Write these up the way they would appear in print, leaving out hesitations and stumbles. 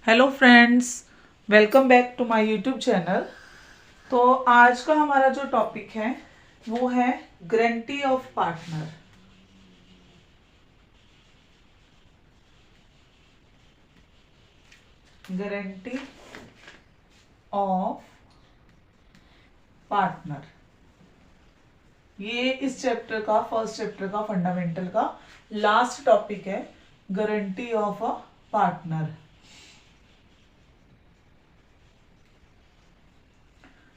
Hello friends, welcome back to my YouTube channel. तो आज का हमारा जो टॉपिक है वो है guarantee of partner. Guarantee of partner, ये इस चैप्टर का फर्स्ट चैप्टर का फंडामेंटल का लास्ट टॉपिक है, गारंटी ऑफ अ पार्टनर।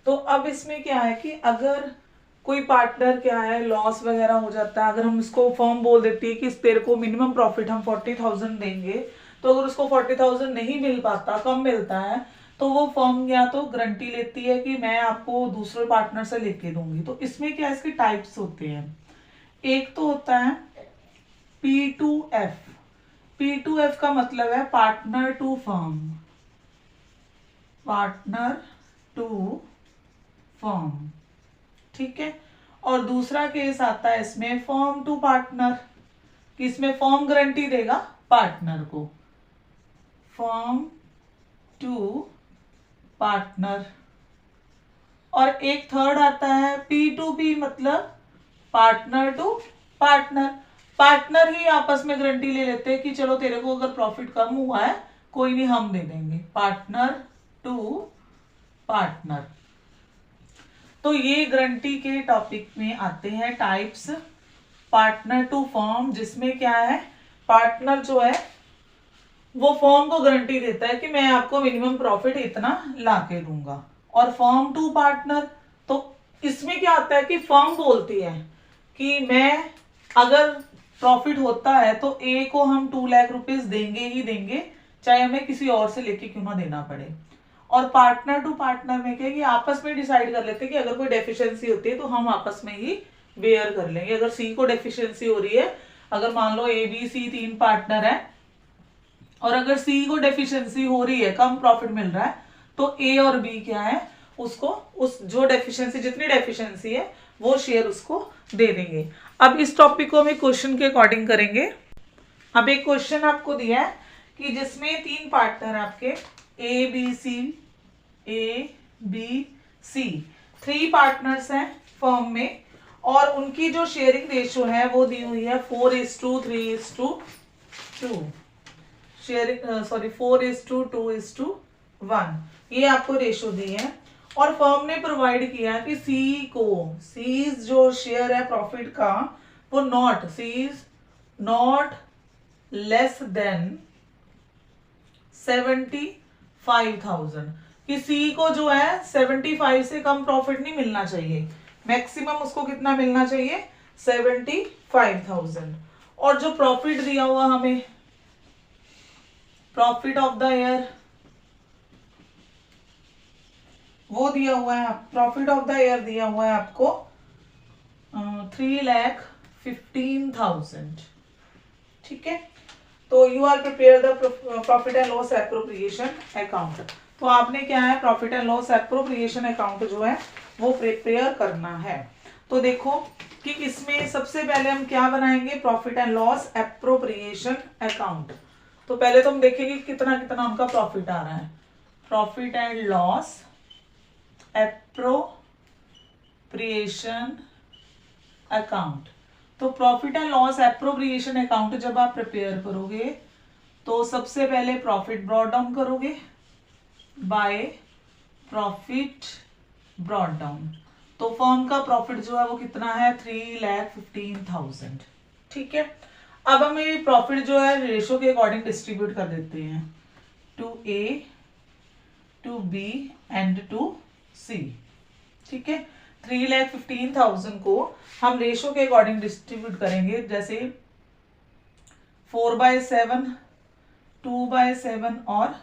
तो अब इसमें क्या है कि अगर कोई पार्टनर क्या है लॉस वगैरह हो जाता है, अगर हम इसको फर्म बोल देती है कि तेरे को मिनिमम प्रॉफिट हम 40,000 देंगे, तो अगर उसको 40,000 नहीं मिल पाता, कम मिलता है, तो वो फर्म या तो गारंटी लेती है कि मैं आपको दूसरे पार्टनर से लेके दूंगी। तो इसमें क्या इसके टाइप्स होते हैं। एक तो होता है P2F। P2F का मतलब है partner to firm, partner to firm, ठीक है। और दूसरा केस आता है इसमें फर्म टू पार्टनर, कि इसमें फर्म गारंटी देगा पार्टनर को, फर्म टू पार्टनर। और एक थर्ड आता है P2P, मतलब पार्टनर टू पार्टनर। पार्टनर ही आपस में गारंटी ले लेते हैं कि चलो तेरे को अगर प्रॉफिट कम हुआ है कोई नहीं, हम दे देंगे, पार्टनर टू पार्टनर। तो ये गारंटी के टॉपिक में आते हैं टाइप्स पार्टनर टू फर्म, जिसमें क्या है पार्टनर जो है वो फर्म को गारंटी देता है कि मैं आपको मिनिमम प्रॉफिट इतना ला के दूंगा। और फर्म टू पार्टनर, तो इसमें क्या आता है कि फर्म बोलती है कि मैं अगर प्रॉफिट होता है तो ए को हम 2 लाख रुपीज देंगे ही देंगे, चाहे हमें किसी और से लेके क्यों ना देना पड़े। और पार्टनर टू पार्टनर में क्या है कि आपस में डिसाइड कर लेते हैं कि अगर कोई डेफिशिएंसी होती है तो हम आपस में ही बेयर कर लेंगे। अगर सी को डेफिशिएंसी हो रही है, अगर मान लो ए बी सी 3 पार्टनर है और अगर सी को डेफिशिएंसी हो रही है, कम प्रॉफिट मिल रहा है, तो ए और बी क्या है उसको उस जो डेफिशिएंसी जितनी डेफिशिएंसी है वो शेयर उसको दे देंगे। अब इस टॉपिक को हम क्वेश्चन के अकॉर्डिंग करेंगे। अब एक क्वेश्चन आपको दिया है कि जिसमें 3 पार्टनर आपके ए बी सी 3 पार्टनर्स हैं फर्म में, और उनकी जो शेयरिंग रेशियो है वो दी हुई है 4:3:2, शेयरिंग 4:2:1, ये आपको रेशियो दी है। और फर्म ने प्रोवाइड किया कि सी जो शेयर है प्रॉफिट का वो नॉट लेस देन 75,000, कि सी को जो है 75 से कम प्रॉफिट नहीं मिलना चाहिए, मैक्सिमम उसको कितना मिलना चाहिए 75,000। और जो प्रॉफिट दिया हुआ हमें, प्रॉफिट ऑफ द ईयर वो दिया हुआ है, प्रॉफिट ऑफ द ईयर दिया हुआ है आपको 3,15,000, ठीक है। तो you are prepare the profit and loss appropriation account. तो आपने क्या है profit and loss appropriation account जो है वो प्रिपेयर करना है। तो देखो कि इसमें सबसे पहले हम क्या बनाएंगे, profit and loss appropriation account. तो पहले तो हम देखेंगे कितना कितना उनका प्रॉफिट आ रहा है, profit and loss appropriation account. तो profit and loss appropriation account जब आप प्रिपेयर करोगे तो सबसे पहले प्रॉफिट ब्रॉट डाउन करोगे बाय प्रॉफिट ब्रॉट डाउन। तो फर्म का प्रॉफिट जो है वो कितना है 3,15,000, ठीक है। अब हम ये प्रॉफिट जो है रेशो के अकॉर्डिंग डिस्ट्रीब्यूट कर देते हैं to A, to B and to C, ठीक है। 3,15,000 को हम रेशो के अकॉर्डिंग डिस्ट्रीब्यूट करेंगे, जैसे 4/7, 2/7 और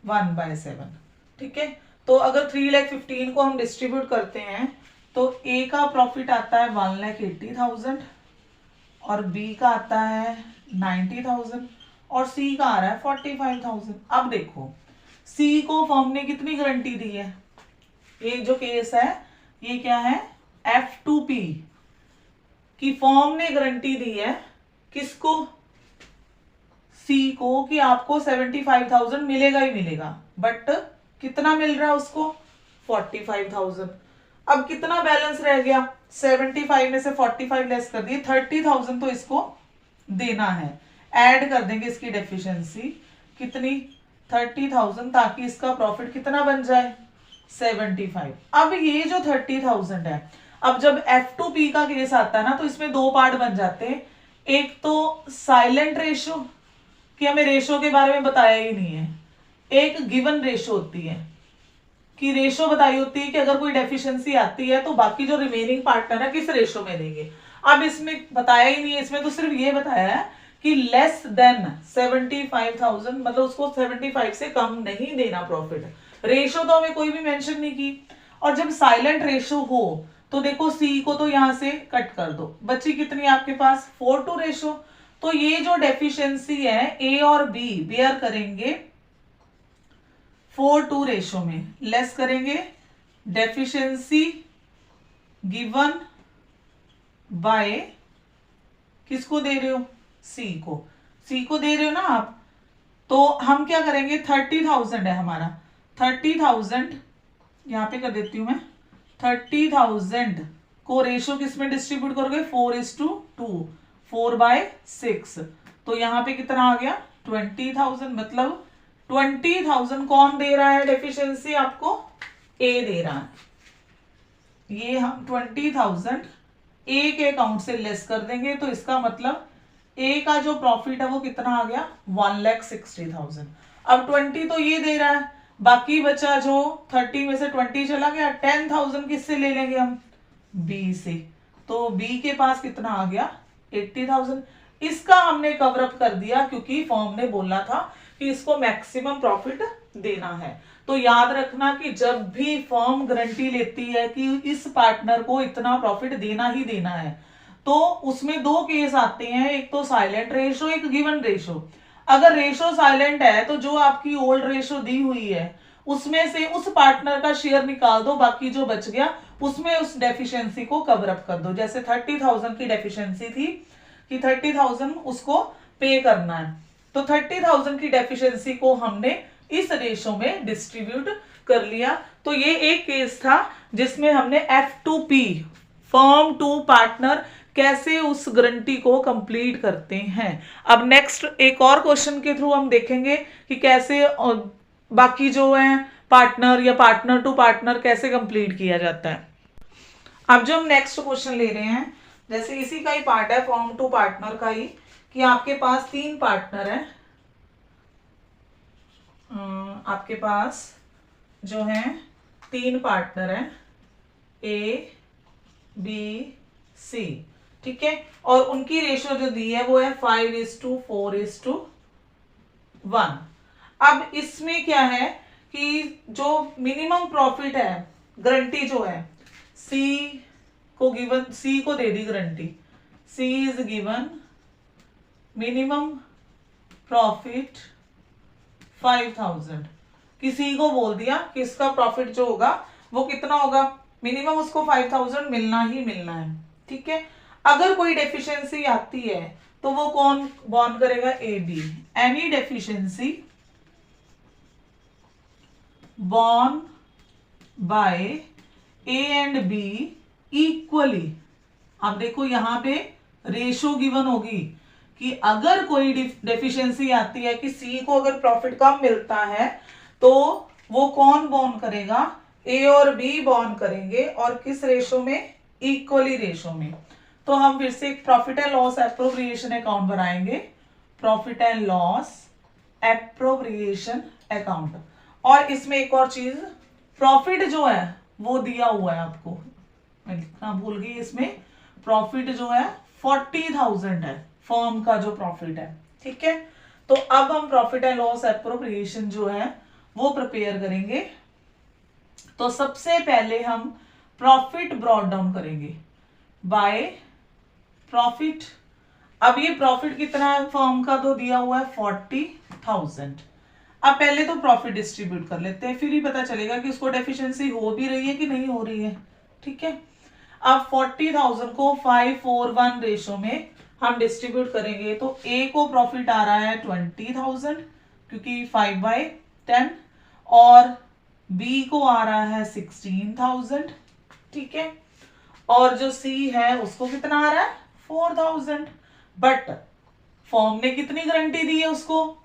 1/7, ठीक है। तो अगर 3,15,000 को हम डिस्ट्रीब्यूट करते हैं तो ए का प्रॉफिट आता है 1,80,000 और बी का आता है 90,000 और सी का आ रहा है 45,000। अब देखो सी को फर्म ने कितनी गारंटी दी है, ये जो केस है ये क्या है F2P की फर्म ने गारंटी दी है, किसको सी को कि आपको 75,000 मिलेगा ही मिलेगा, बट कितना मिल रहा है उसको 45,000। अब कितना बैलेंस रह गया, 75 में से 45 लेस कर दिए, 30,000 तो इसको देना है। ऐड कर देंगे इसकी डेफिशिएंसी कितनी 30,000, ताकि इसका प्रॉफिट कितना बन जाए 75। अब ये जो 30,000 है, अब जब F2P का केस आता है ना, तो इसमें दो पार्ट बन जाते हैं। एक तो साइलेंट रेशो, कि हमें रेशो के बारे में बताया ही नहीं है। एक गिवन रेशो होती है, कि रेशो बताई होती है कि अगर कोई डेफिशिएंसी आती है तो बाकी जो रिमेनिंग पार्टनर है किस रेशो में देंगे। अब इसमें बताया ही नहीं है, इसमें तो सिर्फ ये बताया है कि लेस देन 75,000, मतलब उसको 75 से कम नहीं देना प्रॉफिट। रेशो तो हमें कोई भी मेंशन नहीं की। और जब साइलेंट रेशो हो तो देखो सी को तो यहां से कट कर दो, बची कितनी आपके पास 4:2 रेशो। तो ये जो डेफिशिएंसी है ए और बी बेयर करेंगे 4:2 रेशो में, लेस करेंगे डेफिशिएंसी गिवन बाय, किसको दे रहे हो सी को, सी को दे रहे हो ना आप। तो हम क्या करेंगे 30,000 है हमारा, 30,000 यहां पे कर देती हूं मैं, 30,000 को रेशो किस में डिस्ट्रीब्यूट करोगे 4:2, 4/6। तो यहां पे कितना आ गया 20,000, मतलब 20,000 कौन दे रहा है डेफिशिएंसी आपको, ए दे रहा है। ये हम 20,000 ए के अकाउंट से लेस कर देंगे, तो इसका मतलब ए का जो प्रॉफिट है वो कितना आ गया 1,60,000। अब 20 तो ये दे रहा है, बाकी बचा जो 30 में से 20 चला गया, 10,000 किससे ले लेंगे हम बी से। तो बी के पास कितना आ गया 80,000। इसका हमने कवर अप कर दिया क्योंकि फर्म ने बोला था कि इसको मैक्सिमम प्रॉफिट देना है। तो याद रखना कि जब भी फर्म गारंटी लेती है कि इस पार्टनर को इतना प्रॉफिट देना ही देना है, तो उसमें दो केस आते हैं, एक तो साइलेंट रेशो, एक गिवन रेशो। अगर रेशो साइलेंट है तो जो आपकी ओल्ड रेशो दी हुई है उसमें से उस पार्टनर का शेयर निकाल दो, बाकी जो बच गया उसमें उस डेफिशिएंसी को कवर अप कर दो। जैसे 30,000 की डेफिशिएंसी थी कि 30,000 उसको पे करना है, तो 30,000 की डेफिशिएंसी को हमने इस रेशो में डिस्ट्रीब्यूट कर लिया। तो ये एक केस था जिसमें हमने F2P फर्म टू पार्टनर कैसे उस गारंटी को कंप्लीट करते हैं। अब नेक्स्ट एक और क्वेश्चन के थ्रू हम देखेंगे कि कैसे बाकी जो है पार्टनर या पार्टनर टू पार्टनर कैसे कंप्लीट किया जाता है। अब जो हम नेक्स्ट क्वेश्चन ले रहे हैं, जैसे इसी का ही पार्ट है फर्म टू पार्टनर का ही, कि आपके पास 3 पार्टनर है, आपके पास जो है 3 पार्टनर है ए बी सी, ठीक है, और उनकी रेशो जो दी है वो है 5:4:1। अब इसमें क्या है कि जो मिनिमम प्रॉफिट है, गारंटी जो है सी को गिवन, सी को दे दी guarantee, C is given minimum profit 5,000। किसी को बोल दिया कि इसका प्रॉफिट जो होगा वो कितना होगा, मिनिमम उसको 5,000 मिलना ही मिलना है, ठीक है। अगर कोई डेफिशिएंसी आती है तो वो कौन बॉर्न करेगा A B, any deficiency borne by A and B equally. अब देखो यहां पे रेशो गिवन होगी कि अगर कोई डेफिशिएंसी आती है कि सी को अगर प्रॉफिट कम मिलता है तो वो कौन बॉर्न करेगा, ए और बी बॉर्न करेंगे, और किस रेशो में, इक्वली रेशो में। तो हम फिर से एक profit and loss appropriation account बनाएंगे, profit and loss appropriation account. और इसमें एक और चीज, प्रॉफिट जो है वो दिया हुआ है आपको, मैं लिखना भूल गई, इसमें प्रॉफिट जो है 40,000 है, फर्म का जो प्रॉफिट है, ठीक है। तो अब हम प्रॉफिट एंड लॉस एप्रोप्रिएशन जो है वो प्रिपेयर करेंगे। तो सबसे पहले हम प्रॉफिट ब्रॉट डाउन करेंगे बाय प्रॉफिट। अब ये प्रॉफिट कितना है फर्म का, तो दिया हुआ है 40,000। अब पहले तो प्रॉफिट डिस्ट्रीब्यूट कर लेते हैं, फिर ही पता चलेगा कि उसको डेफिशिएंसी हो भी रही है कि नहीं हो रही है, ठीक है। अब 40,000 को 5:4:1 रेशो में हम डिस्ट्रीब्यूट करेंगे तो ए को प्रॉफिट आ रहा है 20,000 क्योंकि 5/10 और बी को आ रहा है 16,000, ठीक है। और जो सी है उसको कितना आ रहा है 4,000, बट फॉर्म ने कितनी गारंटी दी है उसको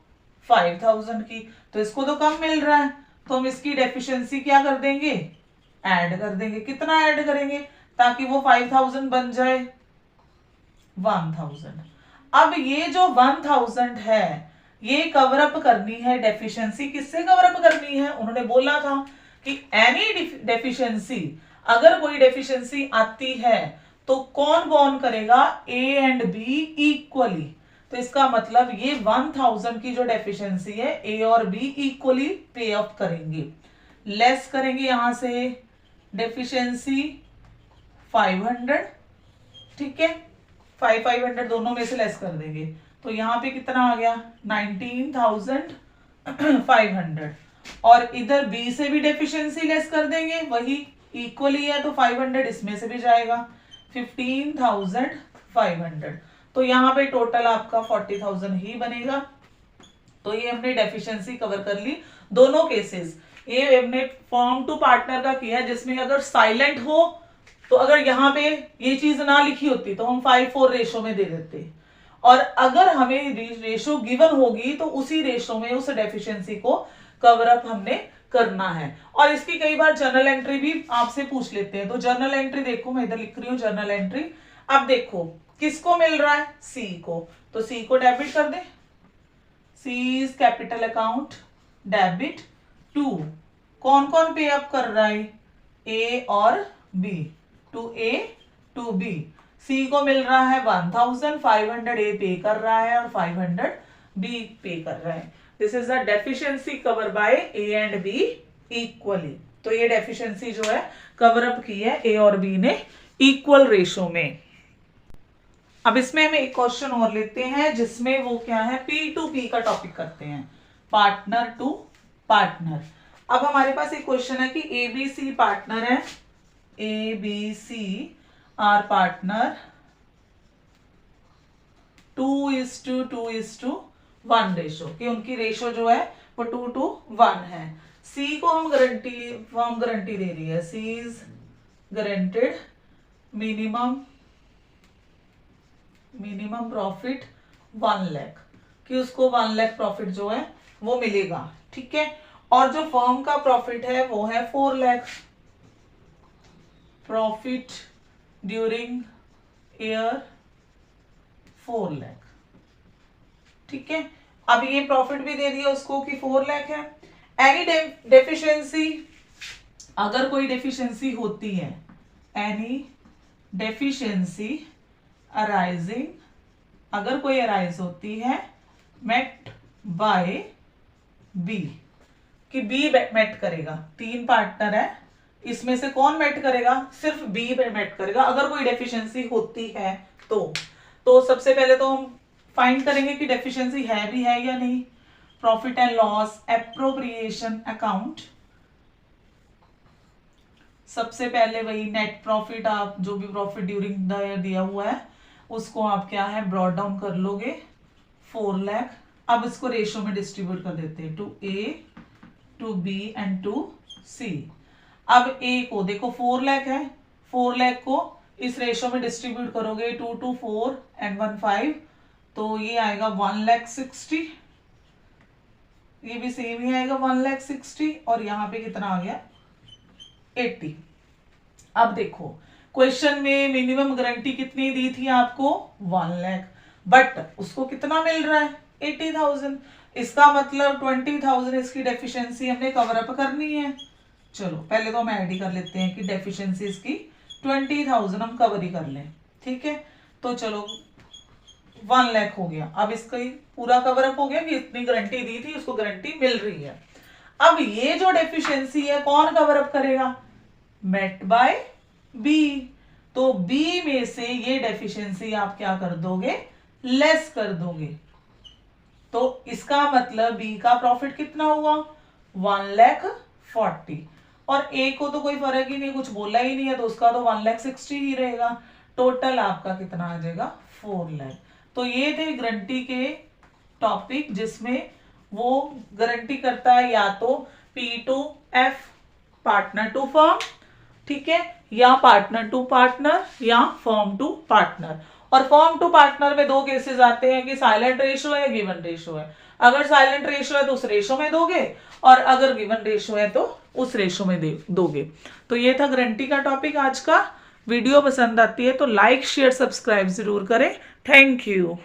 5,000 की, तो इसको तो कम मिल रहा है, तो हम इसकी डेफिशिएंसी क्या कर देंगे, ऐड कर देंगे। कितना ऐड करेंगे ताकि वो 5,000 बन जाए 1,000। अब ये जो 1,000 है ये कवर अप करनी है डेफिशिएंसी। किससे कवर अप करनी है, उन्होंने बोला था कि एनी डेफिशिएंसी, अगर कोई डेफिशिएंसी आती है तो कौन बॉर्न करेगा, ए एंड बी इक्वली। तो इसका मतलब ये 1,000 की जो डेफिशिएंसी है ए और बी इक्वली पे अप करेंगे। लेस करेंगे यहां से डेफिशिएंसी 500, ठीक है, 500 दोनों में से लेस कर देंगे तो यहाँ पे कितना आ गया 19,500। और इधर बी से भी डेफिशिएंसी लेस कर देंगे, वही इक्वली है तो 500 इसमें से भी जाएगा 15,500। तो यहाँ पे टोटल आपका 40,000 ही बनेगा। तो ये हमने डेफिशिएंसी कवर कर ली दोनों केसेस। ये हमने फॉर्म टू पार्टनर का किया जिसमें अगर साइलेंट हो तो अगर यहाँ पे ये चीज ना लिखी होती तो हम 5:4 रेशो में दे देते, और अगर हमें रेशो गिवन होगी तो उसी रेशो में उस डेफिशिएंसी को कवर अप हमने करना है। और इसकी कई बार जर्नल एंट्री भी आपसे पूछ लेते हैं, तो जर्नल एंट्री देखो, मैं इधर लिख रही हूँ जर्नल एंट्री। अब देखो किसको मिल रहा है, सी को, तो सी को डेबिट कर दे, C is capital account debit to, कौन कौन पे अप कर रहा है, ए और B, to A to B. C को मिल रहा है 1,000, 500 ए पे कर रहा है और 500 बी पे कर रहा है। This is the deficiency cover by A and B equally. तो ये डेफिशिएंसी जो है कवर अप की है ए और बी ने इक्वल रेशो में। अब इसमें हम एक क्वेश्चन और लेते हैं जिसमें वो क्या है, पी टू पी का टॉपिक करते हैं, पार्टनर टू पार्टनर। अब हमारे पास एक क्वेश्चन है कि ए बी सी पार्टनर है, A B C are partner 2:1 ratio, कि उनकी रेशो जो है वो 2:1 है। सी को हम फॉर्म गारंटी दे रही है, C is guaranteed minimum profit 1 lakh, कि उसको 1 लाख प्रॉफिट जो है वो मिलेगा, ठीक है। और जो फर्म का प्रॉफिट है वो है 4 lakh, profit during year 4 lakh, ठीक है। अब ये प्रॉफिट भी दे दिया उसको कि 4 लाख है। एनी डेफिशिएंसी, अगर कोई डेफिशिएंसी होती है, एनी डेफिशिएंसी अराइजिंग, अगर कोई अराइज होती है, मेट बाय बी, कि बी मेट करेगा। 3 पार्टनर है, इसमें से कौन मेट करेगा, सिर्फ बी मेट करेगा अगर कोई डेफिशिएंसी होती है तो सबसे पहले तो हम फाइंड करेंगे कि डेफिशिएंसी है भी है या नहीं। Profit and loss appropriation account, सबसे पहले वही नेट प्रॉफिट, आप जो भी प्रॉफिट ड्यूरिंग द ईयर दिया हुआ है उसको आप क्या है ब्रॉट डाउन कर लोगे 4 लाख। अब इसको रेशो में डिस्ट्रीब्यूट कर देते हैं, to A to B and to C. अब ए को देखो 4 लाख है, 4 लाख को इस रेशो में डिस्ट्रीब्यूट करोगे 2:4 and 1:5, तो ये आएगा 1,60,000, ये भी सेम ही आएगा 1,60,000, और यहाँ पे कितना आ गया 80। अब देखो क्वेश्चन में मिनिमम गारंटी कितनी दी थी आपको 1 लाख, बट उसको कितना मिल रहा है 80,000, इसका मतलब 20,000 इसकी डेफिशिएंसी हमने कवर अप करनी है। चलो पहले तो हम ऐड ही कर लेते हैं कि डेफिशिएंसी इसकी 20,000 हम कवर ही कर लें, ठीक है। तो चलो 1 लाख हो गया, अब इसका ही पूरा कवर अप हो गया कि इतनी गारंटी दी थी उसको गारंटी मिल रही है। अब ये जो डेफिशिएंसी है कौन कवर अप करेगा, मेट बाय बी, तो बी में से ये डेफिशिएंसी आप क्या कर दोगे, लेस कर दोगे। तो इसका मतलब बी का प्रॉफिट कितना हुआ 1,40,000, और ए को तो कोई फर्क ही नहीं, कुछ बोला ही नहीं है, तो उसका तो 1,60,000 ही रहेगा। टोटल आपका कितना आ जाएगा 4 लाख। तो ये थे गारंटी के टॉपिक जिसमें वो गारंटी करता है या तो P2F पार्टनर टू फर्म, ठीक है, या पार्टनर टू पार्टनर या फर्म टू पार्टनर। और फर्म टू पार्टनर में दो केसेस आते हैं कि साइलेंट रेशो है, गिवन रेशो है। अगर साइलेंट रेशो है तो उस रेशो में दोगे, और अगर गिवन रेशो है तो उस रेशो में दोगे। तो ये था गारंटी का टॉपिक आज का। वीडियो पसंद आती है तो लाइक शेयर सब्सक्राइब जरूर करें। Thank you.